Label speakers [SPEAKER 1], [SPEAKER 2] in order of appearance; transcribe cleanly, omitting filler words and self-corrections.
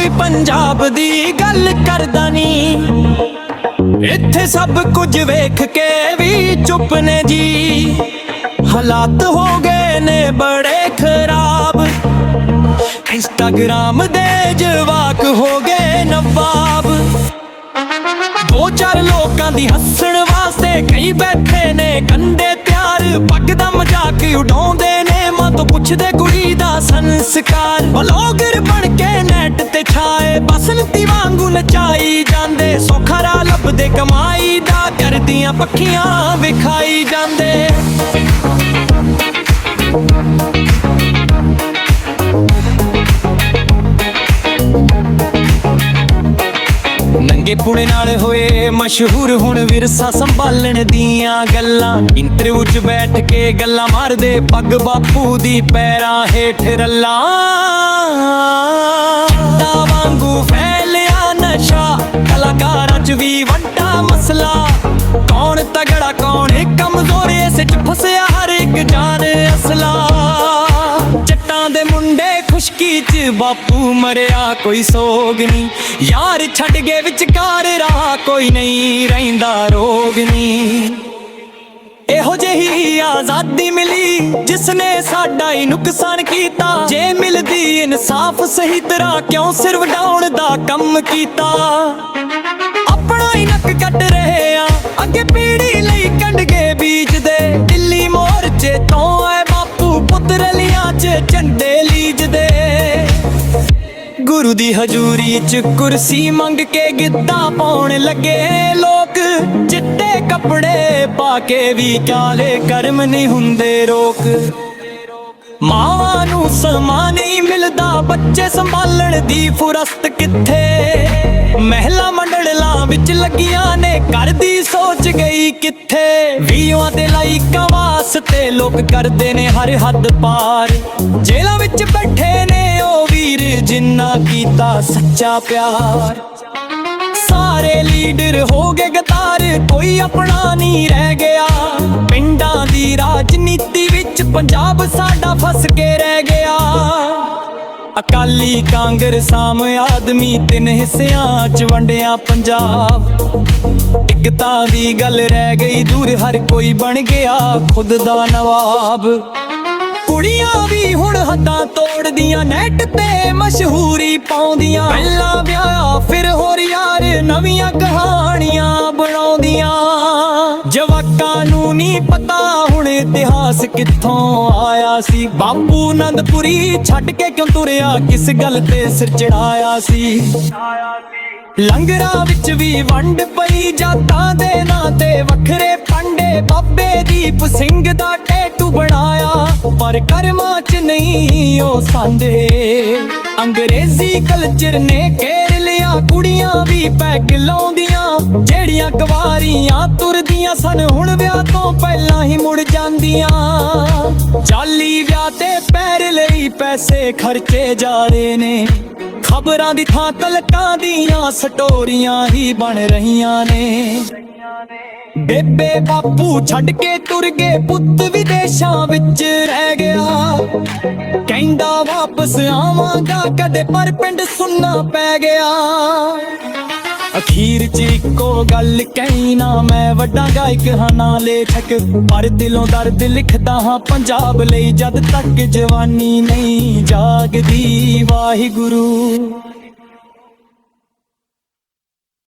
[SPEAKER 1] कोई पंजाब दी गल करदा नी। इत्थे सब कुछ वेख के भी चुप ने जी। हालात हो गए ने बड़े खराब, इंस्टाग्राम दे जवाक हो गए नवाब। दो चार लोकां दी हस्सण वास्ते कई बैठे ने कंधे त्यार। पग दा मजाक उड़ाउंदे ने मां तो पुछदे कुड़ी दा संस्कार। ब्लॉगर बन के नेट ते छाए बसंती वांगू नचाई जांदे। सौखा राह लभदे कमाई दा करदियां पक्खियां विखाई जांदे। नंगे पुणे नाल होए मशहूर हुण विरसा संभालण दियां गल्लां। इंटरव्यू च बैठ के गल्लां मारदे पग बापू दी पैरां हेठ रल्लां। वांगू फैलिया नशा कलाकारां च भी वड्डा मसला। कौन तगड़ा कौन कमजोर इस च फसिया हर एक जान असला। जट्टां दे मुंडे खुशकी च बापू मरिया कोई सोग नी। यार छड़ गए विचकार राह कोई नहीं रहिंदा रोग नी। एहो जेही आजादी मिली जिसने साडा ही नुकसान कीता। जे मिलदी इंसाफ सही तरह क्यों सिर वडाउण दा कम कीता। अपना ही नक कट रहे आ अगे पीढ़ी लई कंड के बीज दे। दिल्ली मोर्चे तो आए बापू पुत्र लिया च झंडे लीज दे। गुरु दी हजूरी च कुर्सी मंग के गिद्दा पाउण लगे लोग। चिट्टे कपड़े पाके भी काले कर्म नहीं हुंदे रोक। मावां नूं समा नहीं मिलदा बच्चे संभालण दी फुरसत किथे। महिला मंडलां विच लगियां ने घर दी सोच गई किथे। वीआं ते लाइकां वास्ते लोग करदे ने हर हद पार। जेलां विच बैठे ने ओ वीर जिन्ना कीता सच्चा प्यार। सारे लीडर हो गए गद्दार कोई अपना नहीं रह गया। पिंडां दी राजनीति विच पंजाब साडा फस के रह गया। अकाली कांग्रेस आम आदमी तीन हिस्सियां च वंडिया पंजाब। एकता दी गल रह गई दूर हर कोई बन गया खुद दा नवाब। कुड़ियां भी हुण हद्दां तोड़दियां नेट ते मशहूरी पाउंदियां। पहला ब्याह फिर होर यार नवियां कहानियां बनाउंदियां। जवाकां नूं नी पता हुण इतिहास कित्थों आया सी। बापू नंदपुरी छड्ड के क्यों तुरिया किस गल ते सिर चढ़ाया सी। लंगरां विच भी वंड पई जातां दे नां ते वखरे पंडे। बाबे दीप सिंह दा टैटू बनाया पर कर्मां च नहीं ओ सांदे। अंग्रेजी कल्चर ने घेर लिया कुड़ियां भी पैग लाउंदियां। जेड़ियां कुवारियां तुरदियां सन हुण विआह तो पहलां ही मुड़ जांदियां। जाली विआह ते पैर लई पैसे खर्चे जा रहे ने। खबरां दी थां तलकां दियां स्टोरियां ही बन रहियां ने। बेबे बापू छड्ड के तुर गए पुत्त विदेशां विच रह गया। कहंदा वापस आवांगा कदे पर पिंड सुनना पै गया। अखीर च इक्को गल कही ना मैं वड्डा गायक हां ना लेखक। पर दिलों दर्द लिखदा हां पंजाब लई जद तक जवानी नहीं जागदी। वाहिगुरू।